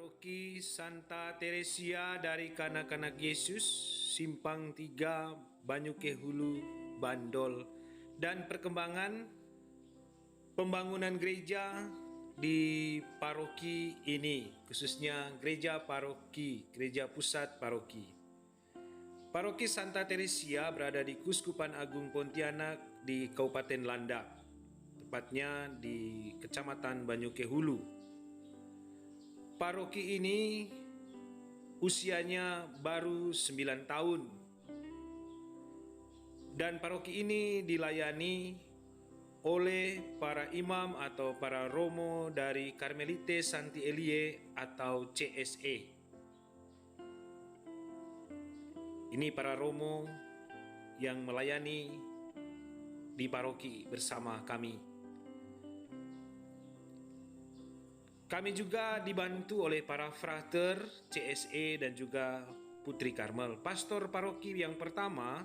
Paroki Santa Teresia dari Kanak-Kanak Yesus, Simpang 3, Banyuke Hulu, Bandol, dan perkembangan pembangunan gereja di paroki ini, khususnya gereja pusat paroki. Paroki Santa Teresia berada di Kuskupan Agung Pontianak di Kabupaten Landak, tepatnya di Kecamatan Banyuke Hulu. Paroki ini usianya baru 9 tahun. Dan paroki ini dilayani oleh para imam atau para romo dari Karmelite Santi Elie atau CSE. Ini para romo yang melayani di paroki bersama kami. Kami juga dibantu oleh para frater, CSE, dan juga Putri Karmel. Pastor paroki yang pertama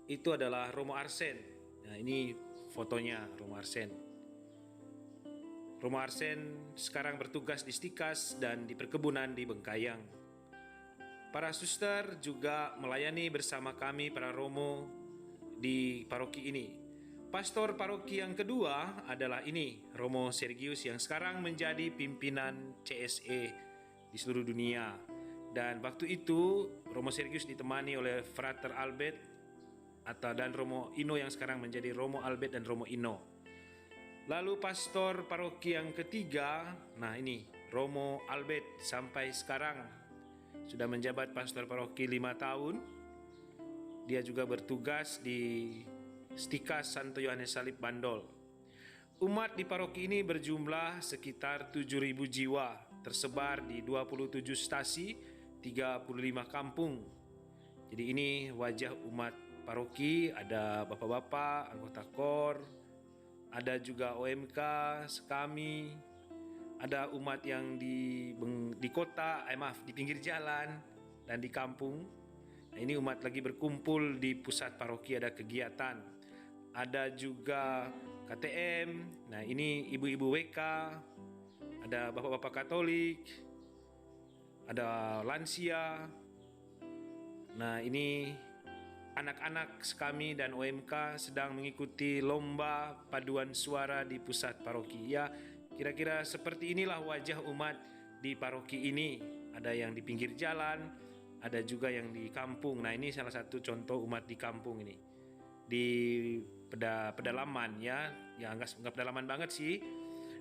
itu adalah Romo Arsen. Nah, ini fotonya Romo Arsen. Romo Arsen sekarang bertugas di Stikas dan di perkebunan di Bengkayang. Para suster juga melayani bersama kami para romo di paroki ini. Pastor paroki yang kedua adalah ini, Romo Sergius, yang sekarang menjadi pimpinan CSE di seluruh dunia. Dan waktu itu Romo Sergius ditemani oleh Frater Albert dan Romo Ino yang sekarang menjadi Romo Albert dan Romo Ino. Lalu pastor paroki yang ketiga, nah ini Romo Albert sampai sekarang sudah menjabat pastor paroki 5 tahun. Dia juga bertugas di Stikas Santo Yohanes Salib Bandol. Umat di paroki ini berjumlah sekitar 7.000 jiwa, tersebar di 27 stasi, 35 kampung. Jadi ini wajah umat paroki, ada bapak-bapak, anggota KOR, ada juga OMK, sekami, ada umat yang di kota, di pinggir jalan dan di kampung. Nah, ini umat lagi berkumpul di pusat paroki, ada kegiatan. Ada juga KTM, nah ini ibu-ibu WK, ada bapak-bapak Katolik, ada lansia. Nah ini anak-anak kami dan OMK sedang mengikuti lomba paduan suara di pusat paroki. Ya, kira-kira seperti inilah wajah umat di paroki ini. Ada yang di pinggir jalan, ada juga yang di kampung. Nah ini salah satu contoh umat di kampung ini. Di pedalaman ya nggak pedalaman banget sih.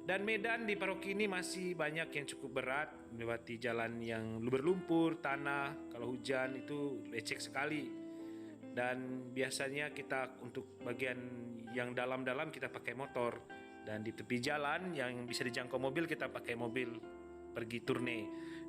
Dan medan di paroki ini masih banyak yang cukup berat, melewati jalan yang berlumpur, tanah, kalau hujan itu lecek sekali. Dan biasanya kita untuk bagian yang dalam-dalam kita pakai motor, dan di tepi jalan yang bisa dijangkau mobil kita pakai mobil pergi turne.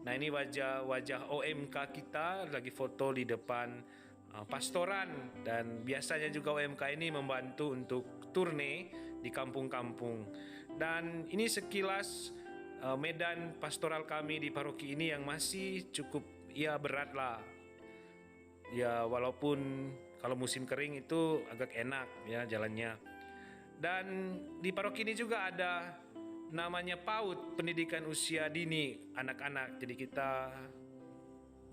Nah ini wajah OMK kita lagi foto di depan pastoran, dan biasanya juga OMK ini membantu untuk turne di kampung-kampung. Dan ini sekilas medan pastoral kami di paroki ini yang masih cukup berat lah. Ya walaupun kalau musim kering itu agak enak ya jalannya. Dan di paroki ini juga ada namanya PAUD, pendidikan usia dini anak-anak. Jadi kita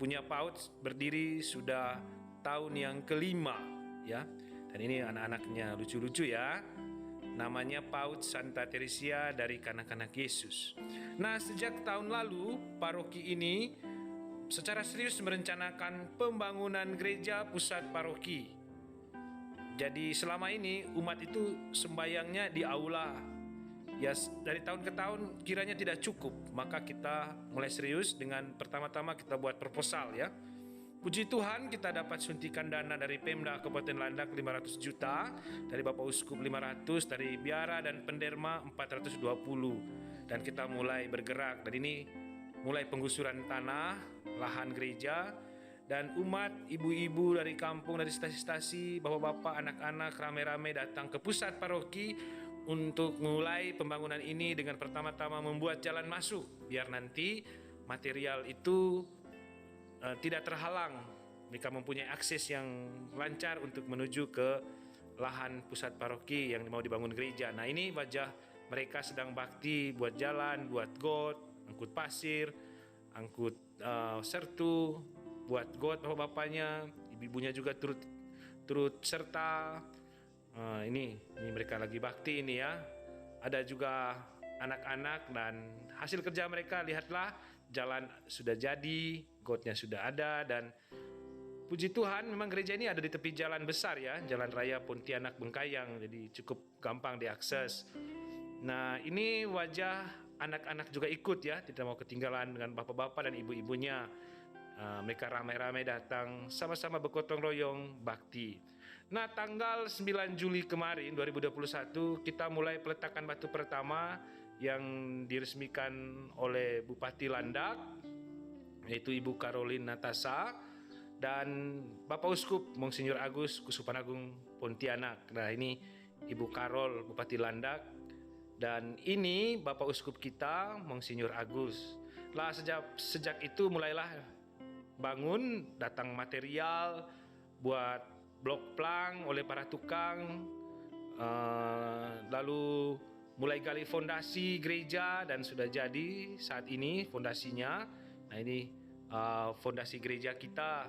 punya PAUD berdiri sudah tahun yang kelima ya. Dan ini anak-anaknya lucu-lucu ya. Namanya PAUD Santa Teresia dari Kanak-Kanak Yesus. Nah, sejak tahun lalu paroki ini secara serius merencanakan pembangunan gereja pusat paroki. Jadi selama ini umat itu sembayangnya di aula. Ya, dari tahun ke tahun kiranya tidak cukup, maka kita mulai serius dengan pertama-tama kita buat proposal ya. Puji Tuhan kita dapat suntikan dana dari Pemda Kabupaten Landak 500 juta, dari Bapak Uskup 500, dari Biara dan Penderma 420. Dan kita mulai bergerak, dan ini mulai penggusuran tanah, lahan gereja, dan umat, ibu-ibu dari kampung, dari stasi-stasi, bapak-bapak, anak-anak rame-rame datang ke pusat paroki untuk mulai pembangunan ini dengan pertama-tama membuat jalan masuk, biar nanti material itu tidak terhalang, mereka mempunyai akses yang lancar untuk menuju ke lahan pusat paroki yang mau dibangun gereja. Nah ini wajah mereka sedang bakti buat jalan, buat got, angkut pasir, angkut sertu, buat got bapak-bapaknya, ibu-ibunya juga turut serta. Ini mereka lagi bakti ini ya. Ada juga anak-anak, dan hasil kerja mereka, lihatlah, jalan sudah jadi, gotnya sudah ada, dan puji Tuhan memang gereja ini ada di tepi jalan besar ya, Jalan Raya Pontianak Bengkayang, jadi cukup gampang diakses. Nah, ini wajah anak-anak juga ikut ya, tidak mau ketinggalan dengan bapak-bapak dan ibu-ibunya. Mereka ramai-ramai datang, sama-sama bergotong royong bakti. Nah, tanggal 9 Juli kemarin 2021 kita mulai peletakan batu pertama yang diresmikan oleh Bupati Landak, yaitu Ibu Caroline Natasa, dan Bapak Uskup Monsinyur Agus Kusupan Agung Pontianak. Nah, ini Ibu Karol Bupati Landak, dan ini Bapak Uskup kita Monsinyur Agus. Lah sejak itu mulailah bangun, datang material buat blok plang oleh para tukang, lalu mulai gali fondasi gereja, dan sudah jadi saat ini fondasinya. Nah, ini fondasi gereja kita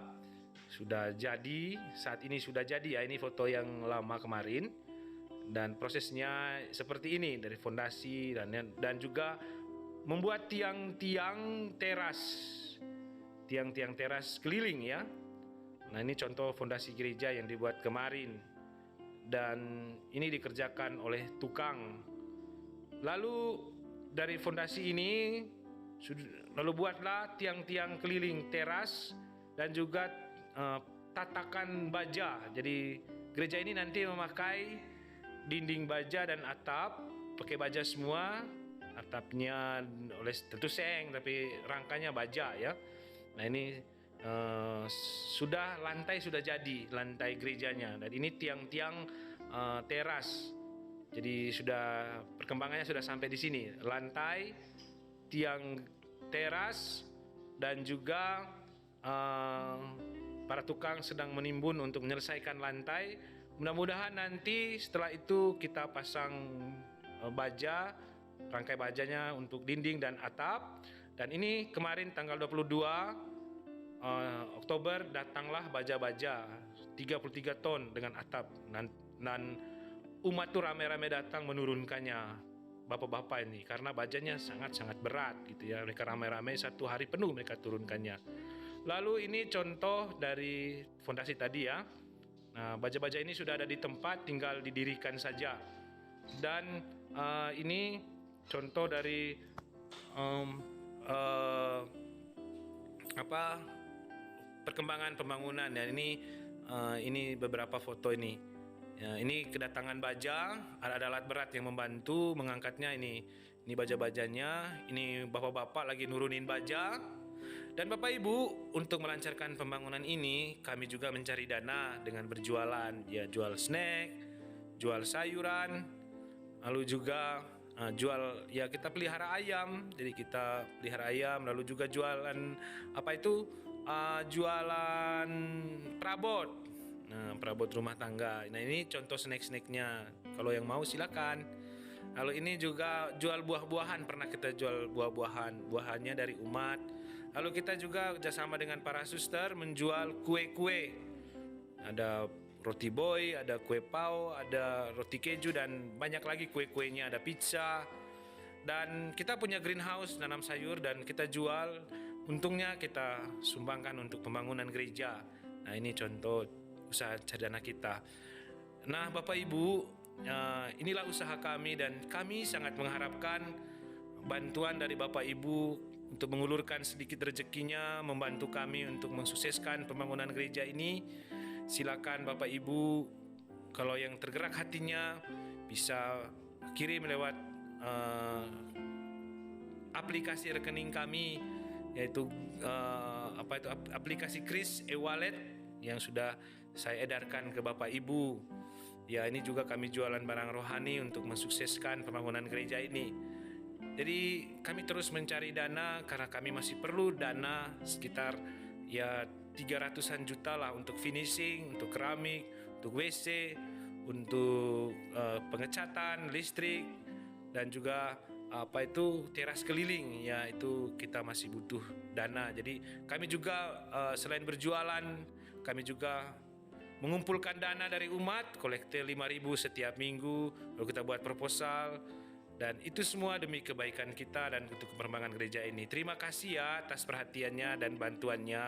sudah jadi, saat ini sudah jadi ya. Ini foto yang lama kemarin, dan prosesnya seperti ini dari fondasi, dan juga membuat tiang-tiang teras keliling ya. Nah, ini contoh fondasi gereja yang dibuat kemarin, dan ini dikerjakan oleh tukang. Lalu dari fondasi ini lalu buatlah tiang-tiang keliling teras dan juga tatakan baja. Jadi gereja ini nanti memakai dinding baja dan atap, pakai baja semua. Atapnya oleh tentu seng, tapi rangkanya baja ya. Nah, ini lantai sudah jadi, lantai gerejanya, dan ini tiang-tiang teras. Jadi perkembangannya sudah sampai di sini, lantai, tiang teras, dan juga para tukang sedang menimbun untuk menyelesaikan lantai. Mudah-mudahan nanti setelah itu kita pasang baja, rangkai bajanya untuk dinding dan atap. Dan ini kemarin tanggal 22 Oktober datanglah baja-baja 33 ton dengan atap, dan umat tuh rame-rame datang menurunkannya, bapak-bapak ini, karena bajanya sangat-sangat berat gitu ya. Mereka rame-rame 1 hari penuh mereka turunkannya. Lalu ini contoh dari fondasi tadi ya. Nah, baja-baja ini sudah ada di tempat, tinggal didirikan saja. Dan ini contoh dari perkembangan pembangunan ya. Ini beberapa foto ini. Ya, ini kedatangan baja, ada alat berat yang membantu mengangkatnya. Ini baja-bajanya. Ini bapak-bapak lagi nurunin baja. Dan Bapak Ibu, untuk melancarkan pembangunan ini, kami juga mencari dana dengan berjualan, ya, jual snack, jual sayuran, lalu juga jual, ya, kita pelihara ayam. Jadi kita pelihara ayam, lalu juga jualan jualan perabot. Nah, perabot rumah tangga. Nah, ini contoh snack-snacknya. Kalau yang mau silakan. Lalu ini juga jual buah-buahan, pernah kita jual buah-buahannya dari umat. Lalu kita juga kerjasama dengan para suster menjual kue-kue. Ada roti boy, ada kue pau, ada roti keju, dan banyak lagi kue-kuenya, ada pizza. Dan kita punya greenhouse, nanam sayur, dan kita jual. Untungnya kita sumbangkan untuk pembangunan gereja. Nah, ini contoh usaha cardana kita. Nah, Bapak Ibu, inilah usaha kami, dan kami sangat mengharapkan bantuan dari Bapak Ibu untuk mengulurkan sedikit rezekinya, membantu kami untuk mensukseskan pembangunan gereja ini. Silakan Bapak Ibu, kalau yang tergerak hatinya, bisa kirim lewat aplikasi rekening kami, yaitu aplikasi Kris e-wallet yang sudah saya edarkan ke Bapak Ibu. Ya, ini juga kami jualan barang rohani untuk mensukseskan pembangunan gereja ini. Jadi kami terus mencari dana, karena kami masih perlu dana sekitar 300-an juta lah untuk finishing, untuk keramik, untuk WC, untuk pengecatan, listrik, dan juga teras keliling, ya itu kita masih butuh dana. Jadi kami juga selain berjualan, kami juga mengumpulkan dana dari umat, kolekte 5.000 setiap minggu, lalu kita buat proposal, dan itu semua demi kebaikan kita dan untuk perkembangan gereja ini. Terima kasih ya atas perhatiannya dan bantuannya.